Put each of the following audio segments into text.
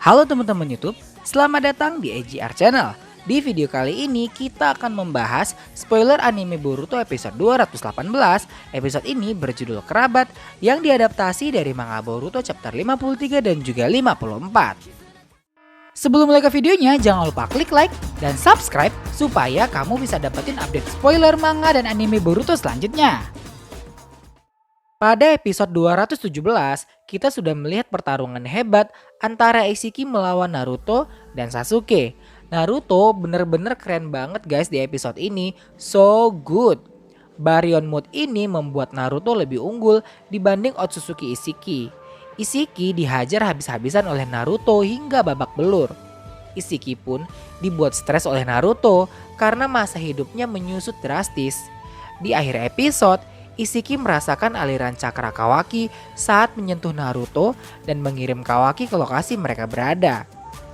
Halo teman-teman YouTube, selamat datang di AGR Channel. Di video kali ini kita akan membahas spoiler anime Boruto episode 218. Episode ini berjudul Kerabat yang diadaptasi dari manga Boruto chapter 53 dan juga 54. Sebelum mulai ke videonya, jangan lupa klik like dan subscribe supaya kamu bisa dapetin update spoiler manga dan anime Boruto selanjutnya. Pada episode 217, kita sudah melihat pertarungan hebat antara Ishiki melawan Naruto dan Sasuke. Naruto bener-bener keren banget guys di episode ini, so good. Baryon Mood ini membuat Naruto lebih unggul dibanding Otsutsuki Ishiki. Ishiki dihajar habis-habisan oleh Naruto hingga babak belur. Ishiki pun dibuat stres oleh Naruto karena masa hidupnya menyusut drastis. Di akhir episode, Ishiki merasakan aliran cakra Kawaki saat menyentuh Naruto dan mengirim Kawaki ke lokasi mereka berada.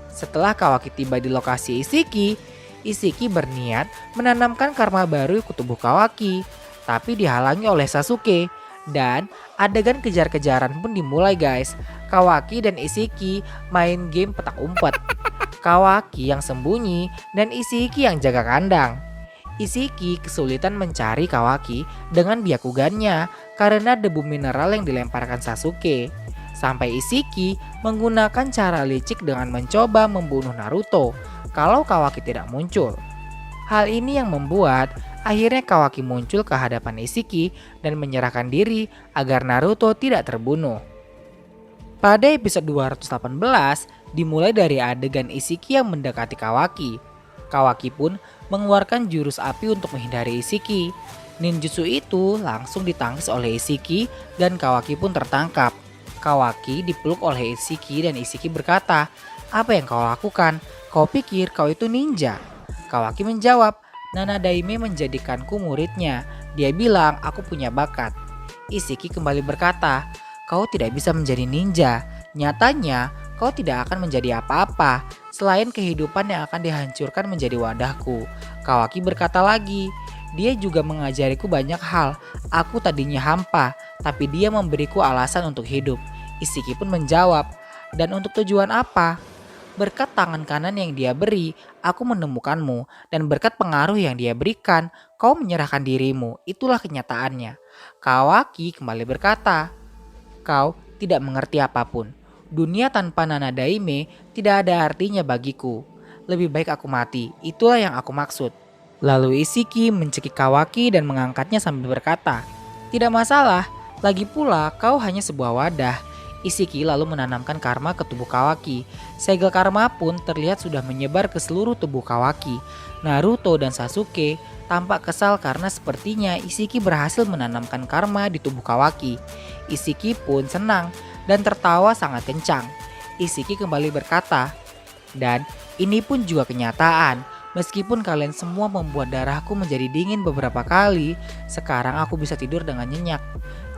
Setelah Kawaki tiba di lokasi Ishiki, Ishiki berniat menanamkan karma baru ke tubuh Kawaki, tapi dihalangi oleh Sasuke dan adegan kejar-kejaran pun dimulai guys. Kawaki dan Ishiki main game petak umpet. Kawaki yang sembunyi dan Ishiki yang jaga kandang. Ishiki kesulitan mencari Kawaki dengan byakugannya karena debu mineral yang dilemparkan Sasuke. Sampai Ishiki menggunakan cara licik dengan mencoba membunuh Naruto kalau Kawaki tidak muncul. Hal ini yang membuat akhirnya Kawaki muncul ke hadapan Ishiki dan menyerahkan diri agar Naruto tidak terbunuh. Pada episode 218 dimulai dari adegan Ishiki yang mendekati Kawaki. Kawaki pun mengeluarkan jurus api untuk menghindari Ishiki. Ninjutsu itu langsung ditangkis oleh Ishiki dan Kawaki pun tertangkap. Kawaki dipeluk oleh Ishiki dan Ishiki berkata, "Apa yang kau lakukan? Kau pikir kau itu ninja?" Kawaki menjawab, "Nana Daime menjadikanku muridnya. Dia bilang aku punya bakat." Ishiki kembali berkata, "Kau tidak bisa menjadi ninja. Nyatanya kau tidak akan menjadi apa-apa selain kehidupan yang akan dihancurkan menjadi wadahku." Kawaki berkata lagi, "Dia juga mengajariku banyak hal. Aku tadinya hampa, tapi dia memberiku alasan untuk hidup." Ishiki pun menjawab, "Dan untuk tujuan apa? Berkat tangan kanan yang dia beri, aku menemukanmu. Dan berkat pengaruh yang dia berikan, kau menyerahkan dirimu. Itulah kenyataannya." Kawaki kembali berkata, "Kau tidak mengerti apapun. Dunia tanpa Nana Daime tidak ada artinya bagiku. Lebih baik aku mati, itulah yang aku maksud." Lalu Ishiki mencekik Kawaki dan mengangkatnya sambil berkata, "Tidak masalah, lagi pula kau hanya sebuah wadah." Ishiki lalu menanamkan karma ke tubuh Kawaki. Segel karma pun terlihat sudah menyebar ke seluruh tubuh Kawaki. Naruto dan Sasuke tampak kesal karena sepertinya Ishiki berhasil menanamkan karma di tubuh Kawaki. Ishiki pun senang dan tertawa sangat kencang. Ishiki kembali berkata, "Dan ini pun juga kenyataan. Meskipun kalian semua membuat darahku menjadi dingin beberapa kali, sekarang aku bisa tidur dengan nyenyak."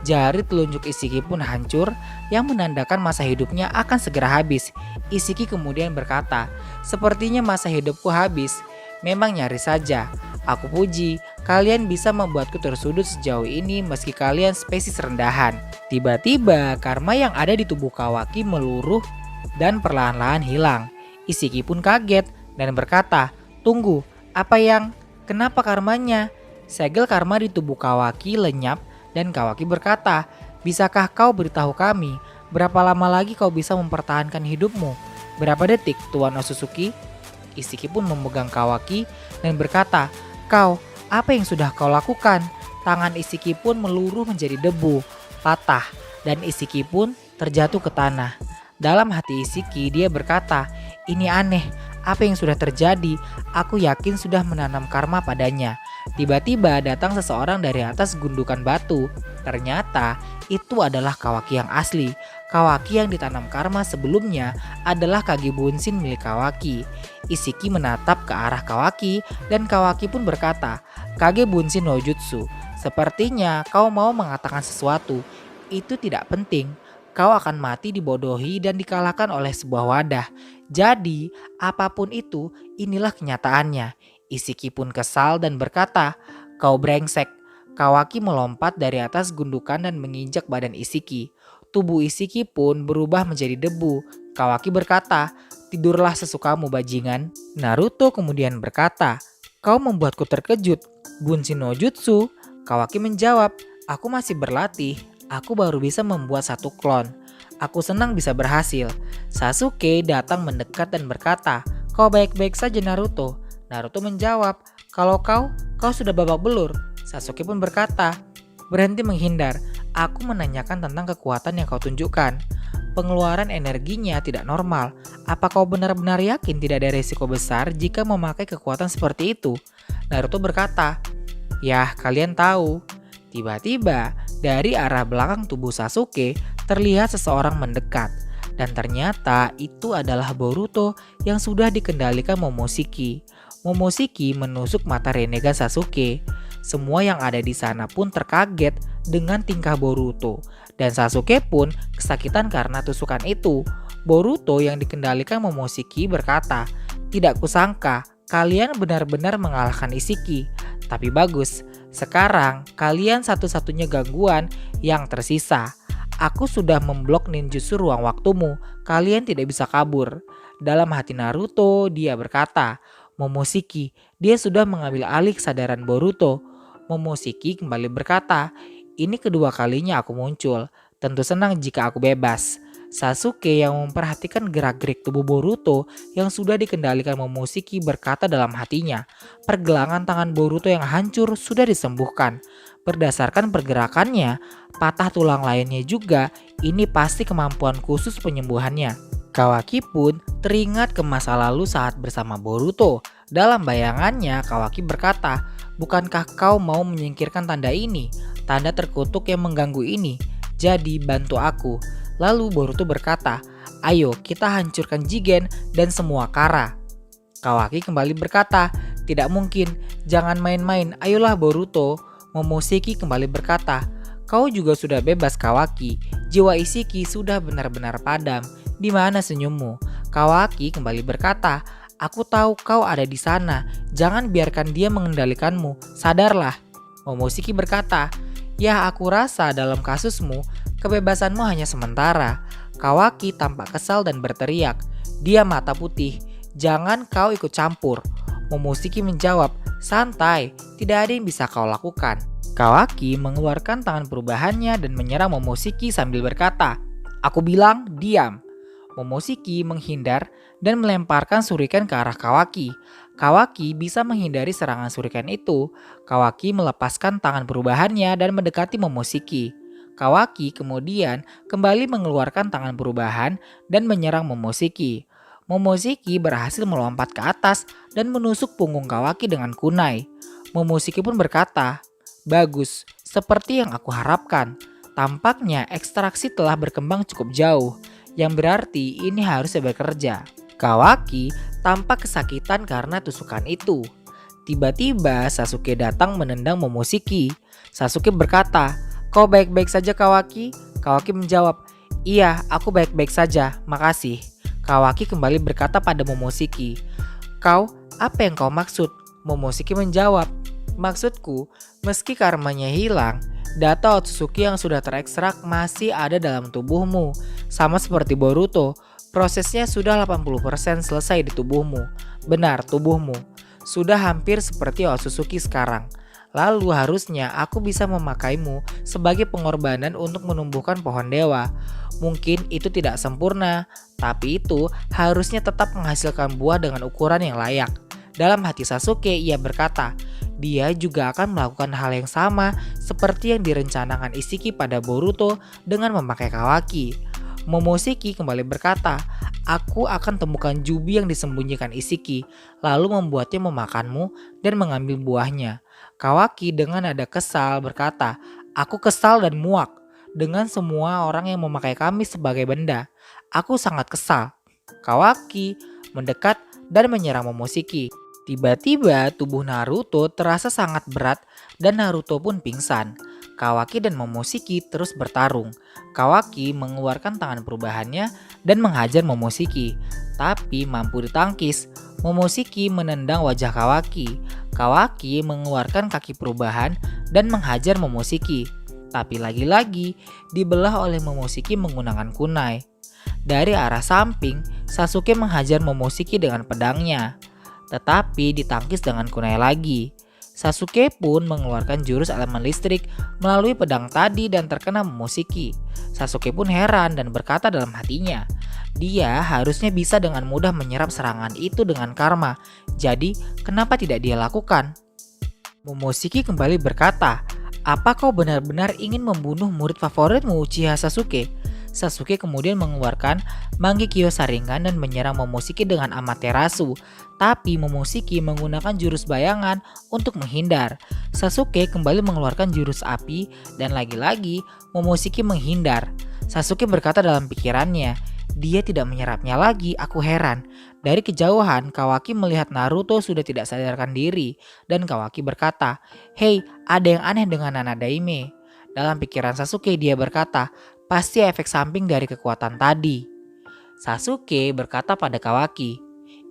Jari telunjuk Ishiki pun hancur yang menandakan masa hidupnya akan segera habis. Ishiki kemudian berkata, "Sepertinya masa hidupku habis. Memang nyaris saja. Aku puji, kalian bisa membuatku tersudut sejauh ini meski kalian spesies rendahan." Tiba-tiba karma yang ada di tubuh Kawaki meluruh dan perlahan-lahan hilang. Ishiki pun kaget dan berkata, "Tunggu, kenapa karmanya?" Segel karma di tubuh Kawaki lenyap dan Kawaki berkata, "Bisakah kau beritahu kami berapa lama lagi kau bisa mempertahankan hidupmu? Berapa detik, Tuan Otsutsuki?" Ishiki pun memegang Kawaki dan berkata, apa yang sudah kau lakukan?" Tangan Ishiki pun meluruh menjadi debu, patah, dan Ishiki pun terjatuh ke tanah. Dalam hati Ishiki dia berkata, "Ini aneh, apa yang sudah terjadi? Aku yakin sudah menanam karma padanya." Tiba-tiba datang seseorang dari atas gundukan batu. Ternyata itu adalah Kawaki yang asli. Kawaki yang ditanam karma sebelumnya adalah Kage Bunshin milik Kawaki. Ishiki menatap ke arah Kawaki dan Kawaki pun berkata, "Kage Bunshin no Jutsu, sepertinya kau mau mengatakan sesuatu. Itu tidak penting. Kau akan mati dibodohi dan dikalahkan oleh sebuah wadah. Jadi apapun itu, inilah kenyataannya." Ishiki pun kesal dan berkata, "Kau brengsek." Kawaki melompat dari atas gundukan dan menginjak badan Ishiki. Tubuh Isiki pun berubah menjadi debu. Kawaki berkata, "Tidurlah sesukamu bajingan." Naruto kemudian berkata, "Kau membuatku terkejut. Bunshin no Jutsu?" Kawaki menjawab, "Aku masih berlatih. Aku baru bisa membuat satu klon. Aku senang bisa berhasil." Sasuke datang mendekat dan berkata, "Kau baik-baik saja Naruto." Naruto menjawab, "Kalau kau sudah babak belur." Sasuke pun berkata, "Berhenti menghindar. Aku menanyakan tentang kekuatan yang kau tunjukkan. Pengeluaran energinya tidak normal. Apa kau benar-benar yakin tidak ada resiko besar jika memakai kekuatan seperti itu?" Naruto berkata, "Yah, kalian tahu." Tiba-tiba, dari arah belakang tubuh Sasuke terlihat seseorang mendekat. Dan ternyata itu adalah Boruto yang sudah dikendalikan Momoshiki. Momoshiki menusuk mata Rinnegan Sasuke. Semua yang ada di sana pun terkaget dengan tingkah Boruto. Dan Sasuke pun kesakitan karena tusukan itu. Boruto yang dikendalikan Momoshiki berkata, "Tidak kusangka kalian benar-benar mengalahkan Isiki. Tapi bagus, sekarang kalian satu-satunya gangguan yang tersisa. Aku sudah memblok ninjutsu ruang waktumu. Kalian tidak bisa kabur." Dalam hati Naruto, dia berkata, "Momoshiki, dia sudah mengambil alih kesadaran Boruto." Momoshiki kembali berkata, "Ini kedua kalinya aku muncul. Tentu senang jika aku bebas." Sasuke yang memperhatikan gerak-gerik tubuh Boruto yang sudah dikendalikan Momoshiki berkata dalam hatinya, pergelangan tangan Boruto yang hancur sudah disembuhkan. Berdasarkan pergerakannya, patah tulang lainnya juga, ini pasti kemampuan khusus penyembuhannya. Kawaki pun teringat ke masa lalu saat bersama Boruto. Dalam bayangannya, Kawaki berkata, "Bukankah kau mau menyingkirkan tanda ini? Tanda terkutuk yang mengganggu ini. Jadi bantu aku." Lalu Boruto berkata, "Ayo kita hancurkan Jigen dan semua Kara." Kawaki kembali berkata, "Tidak mungkin, jangan main-main, ayolah Boruto." Momoshiki kembali berkata, "Kau juga sudah bebas Kawaki. Jiwa Isiki sudah benar-benar padam. Di mana senyummu?" Kawaki kembali berkata, "Aku tahu kau ada di sana. Jangan biarkan dia mengendalikanmu. Sadarlah." Momoshiki berkata, "Ya, aku rasa dalam kasusmu, kebebasanmu hanya sementara." Kawaki tampak kesal dan berteriak, "Dia mata putih. Jangan kau ikut campur." Momoshiki menjawab, "Santai, tidak ada yang bisa kau lakukan." Kawaki mengeluarkan tangan perubahannya dan menyerang Momoshiki sambil berkata, "Aku bilang, diam." Momoshiki menghindar dan melemparkan shuriken ke arah Kawaki. Kawaki bisa menghindari serangan shuriken itu. Kawaki melepaskan tangan perubahannya dan mendekati Momoshiki. Kawaki kemudian kembali mengeluarkan tangan perubahan dan menyerang Momoshiki. Momoshiki berhasil melompat ke atas dan menusuk punggung Kawaki dengan kunai. Momoshiki pun berkata, "Bagus, seperti yang aku harapkan. Tampaknya ekstraksi telah berkembang cukup jauh, yang berarti ini harusnya bekerja." Kawaki tampak kesakitan karena tusukan itu. Tiba-tiba Sasuke datang menendang Momoshiki. Sasuke berkata, "Kau baik-baik saja Kawaki?" Kawaki menjawab, "Iya, aku baik-baik saja, makasih." Kawaki kembali berkata pada Momoshiki, Apa yang kau maksud?" Momoshiki menjawab, "Maksudku, meski karmanya hilang, data Otsutsuki yang sudah terekstrak masih ada dalam tubuhmu. Sama seperti Boruto, prosesnya sudah 80% selesai di tubuhmu. Benar, tubuhmu sudah hampir seperti Otsutsuki sekarang. Lalu harusnya aku bisa memakaimu sebagai pengorbanan untuk menumbuhkan pohon dewa. Mungkin itu tidak sempurna, tapi itu harusnya tetap menghasilkan buah dengan ukuran yang layak." Dalam hati Sasuke, ia berkata, dia juga akan melakukan hal yang sama seperti yang direncanakan Isiki pada Boruto dengan memakai Kawaki. Momoshiki kembali berkata, "Aku akan temukan jubi yang disembunyikan Isiki, lalu membuatnya memakanmu dan mengambil buahnya." Kawaki dengan nada kesal berkata, "Aku kesal dan muak dengan semua orang yang memakai kami sebagai benda. Aku sangat kesal." Kawaki mendekat dan menyerang Momoshiki. Tiba-tiba tubuh Naruto terasa sangat berat dan Naruto pun pingsan. Kawaki dan Momoshiki terus bertarung. Kawaki mengeluarkan tangan perubahannya dan menghajar Momoshiki, tapi mampu ditangkis. Momoshiki menendang wajah Kawaki. Kawaki mengeluarkan kaki perubahan dan menghajar Momoshiki. Tapi lagi-lagi dibelah oleh Momoshiki menggunakan kunai. Dari arah samping, Sasuke menghajar Momoshiki dengan pedangnya, tetapi ditangkis dengan kunai lagi. Sasuke pun mengeluarkan jurus elemen listrik melalui pedang tadi dan terkena Momoshiki. Sasuke pun heran dan berkata dalam hatinya, dia harusnya bisa dengan mudah menyerap serangan itu dengan karma. Jadi, kenapa tidak dia lakukan? Momoshiki kembali berkata, apa kau benar-benar ingin membunuh murid favoritmu Uchiha Sasuke? Sasuke kemudian mengeluarkan Mangekyo Sharingan dan menyerang Momoshiki dengan Amaterasu. Tapi Momoshiki menggunakan jurus bayangan untuk menghindar. Sasuke kembali mengeluarkan jurus api dan lagi-lagi Momoshiki menghindar. Sasuke berkata dalam pikirannya, dia tidak menyerapnya lagi, aku heran. Dari kejauhan, Kawaki melihat Naruto sudah tidak sadarkan diri dan Kawaki berkata, "Hei, ada yang aneh dengan Nana Daime." Dalam pikiran Sasuke dia berkata, pasti efek samping dari kekuatan tadi. Sasuke berkata pada Kawaki,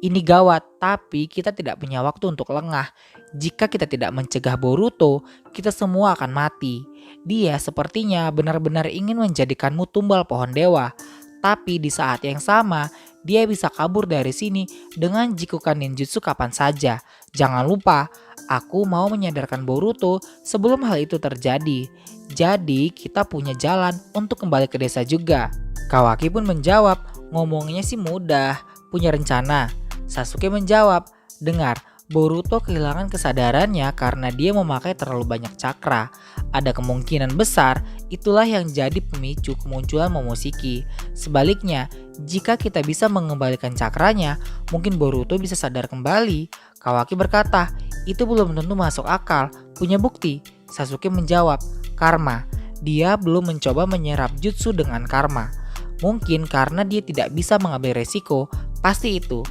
ini gawat, tapi kita tidak punya waktu untuk lengah. Jika kita tidak mencegah Boruto, kita semua akan mati. Dia sepertinya benar-benar ingin menjadikanmu tumbal pohon dewa. Tapi di saat yang sama, dia bisa kabur dari sini dengan jikukan ninjutsu kapan saja. Jangan lupa, aku mau menyadarkan Boruto sebelum hal itu terjadi. Jadi kita punya jalan untuk kembali ke desa juga. Kawaki pun menjawab, ngomongnya sih mudah, punya rencana. Sasuke menjawab, dengar, Boruto kehilangan kesadarannya karena dia memakai terlalu banyak cakra. Ada kemungkinan besar itulah yang jadi pemicu kemunculan Momoshiki. Sebaliknya, jika kita bisa mengembalikan cakranya, mungkin Boruto bisa sadar kembali. Kawaki berkata, itu belum tentu masuk akal, punya bukti. Sasuke menjawab, karma. Dia belum mencoba menyerap jutsu dengan karma. Mungkin karena dia tidak bisa mengambil resiko, pasti itu.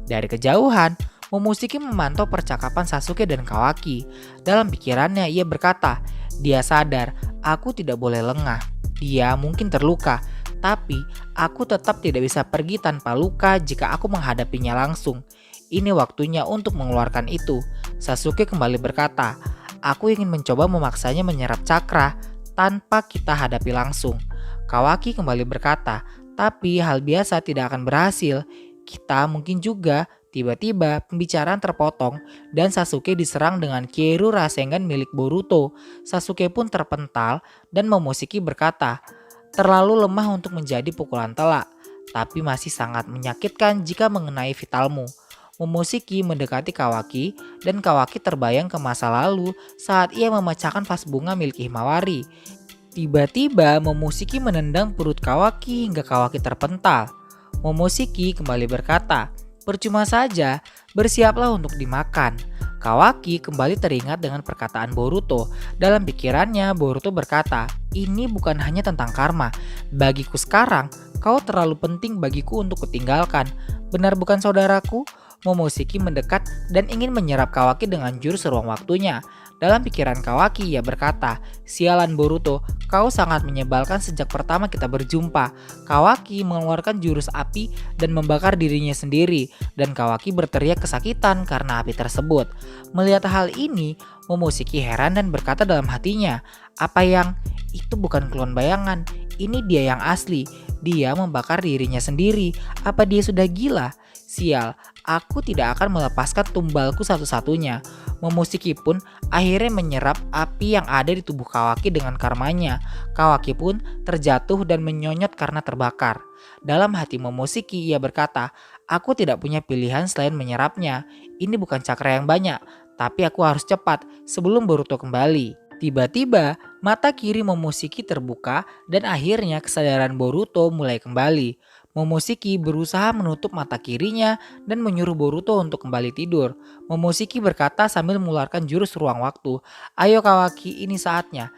Dari kejauhan, Momoshiki memantau percakapan Sasuke dan Kawaki. Dalam pikirannya ia berkata, dia sadar aku tidak boleh lengah. Dia mungkin terluka, tapi aku tetap tidak bisa pergi tanpa luka jika aku menghadapinya langsung. Ini waktunya untuk mengeluarkan itu. Sasuke kembali berkata, aku ingin mencoba memaksanya menyerap cakra tanpa kita hadapi langsung. Kawaki kembali berkata, tapi hal biasa tidak akan berhasil. Kita mungkin juga. Tiba-tiba pembicaraan terpotong dan Sasuke diserang dengan Keiru Rasengan milik Boruto. Sasuke pun terpental dan Momoshiki berkata, terlalu lemah untuk menjadi pukulan telak, tapi masih sangat menyakitkan jika mengenai vitalmu. Momoshiki mendekati Kawaki dan Kawaki terbayang ke masa lalu saat ia memecahkan vas bunga milik Himawari. Tiba-tiba Momoshiki menendang perut Kawaki hingga Kawaki terpental. Momoshiki kembali berkata, percuma saja, bersiaplah untuk dimakan. Kawaki kembali teringat dengan perkataan Boruto. Dalam pikirannya Boruto berkata, ini bukan hanya tentang karma. Bagiku sekarang, kau terlalu penting bagiku untuk kutinggalkan. Benar bukan saudaraku? Momoshiki mendekat dan ingin menyerap Kawaki dengan jurus ruang waktunya. Dalam pikiran Kawaki ia berkata, sialan Boruto, kau sangat menyebalkan sejak pertama kita berjumpa. Kawaki mengeluarkan jurus api dan membakar dirinya sendiri, dan Kawaki berteriak kesakitan karena api tersebut. Melihat hal ini, Momoshiki heran dan berkata dalam hatinya, apa yang? Itu bukan klon bayangan, ini dia yang asli. Dia membakar dirinya sendiri, apa dia sudah gila? Sial, aku tidak akan melepaskan tumbalku satu-satunya. Momoshiki pun akhirnya menyerap api yang ada di tubuh Kawaki dengan karmanya. Kawaki pun terjatuh dan menyonyot karena terbakar. Dalam hati Momoshiki ia berkata, aku tidak punya pilihan selain menyerapnya. Ini bukan cakra yang banyak, tapi aku harus cepat sebelum Boruto kembali. Tiba-tiba mata kiri Momoshiki terbuka dan akhirnya kesadaran Boruto mulai kembali. Momoshiki berusaha menutup mata kirinya dan menyuruh Boruto untuk kembali tidur. Momoshiki berkata sambil mengeluarkan jurus ruang waktu, ayo Kawaki, ini saatnya.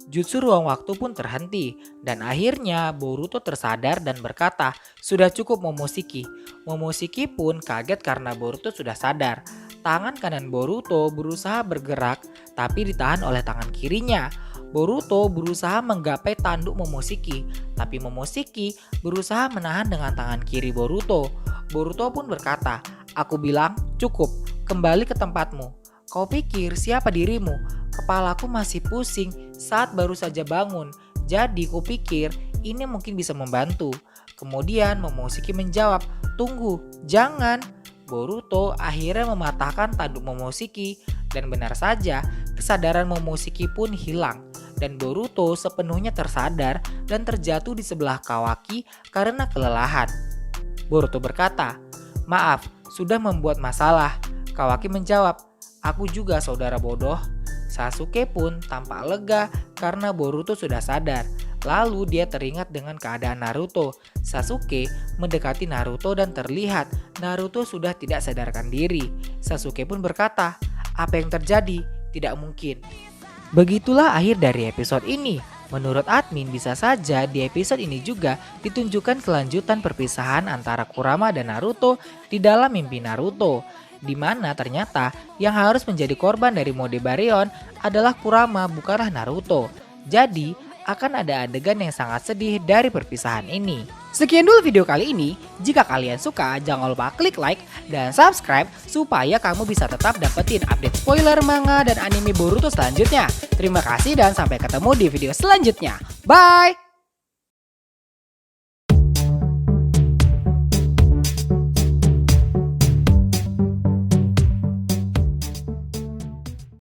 Jutsu ruang waktu pun terhenti dan akhirnya Boruto tersadar dan berkata, sudah cukup Momoshiki. Momoshiki pun kaget karena Boruto sudah sadar. Tangan kanan Boruto berusaha bergerak tapi ditahan oleh tangan kirinya. Boruto berusaha menggapai tanduk Momoshiki, tapi Momoshiki berusaha menahan dengan tangan kiri Boruto. Boruto pun berkata, aku bilang cukup, kembali ke tempatmu. Kau pikir siapa dirimu? Kepalaku masih pusing saat baru saja bangun. Jadi kupikir ini mungkin bisa membantu. Kemudian Momoshiki menjawab, "Tunggu, jangan." Boruto akhirnya mematahkan tanduk Momoshiki dan benar saja kesadaran Momoshiki pun hilang. Dan Boruto sepenuhnya tersadar dan terjatuh di sebelah Kawaki karena kelelahan. Boruto berkata, "Maaf, sudah membuat masalah." Kawaki menjawab, "Aku juga saudara bodoh." Sasuke pun tampak lega karena Boruto sudah sadar. Lalu dia teringat dengan keadaan Naruto. Sasuke mendekati Naruto dan terlihat Naruto sudah tidak sadarkan diri. Sasuke pun berkata, "Apa yang terjadi? Tidak mungkin." Begitulah akhir dari episode ini. Menurut admin bisa saja di episode ini juga ditunjukkan kelanjutan perpisahan antara Kurama dan Naruto di dalam mimpi Naruto, di mana ternyata yang harus menjadi korban dari mode Baryon adalah Kurama bukanlah Naruto. Jadi akan ada adegan yang sangat sedih dari perpisahan ini. Sekian dulu video kali ini. Jika kalian suka, jangan lupa klik like dan subscribe supaya kamu bisa tetap dapetin update spoiler manga dan anime Boruto selanjutnya. Terima kasih dan sampai ketemu di video selanjutnya. Bye!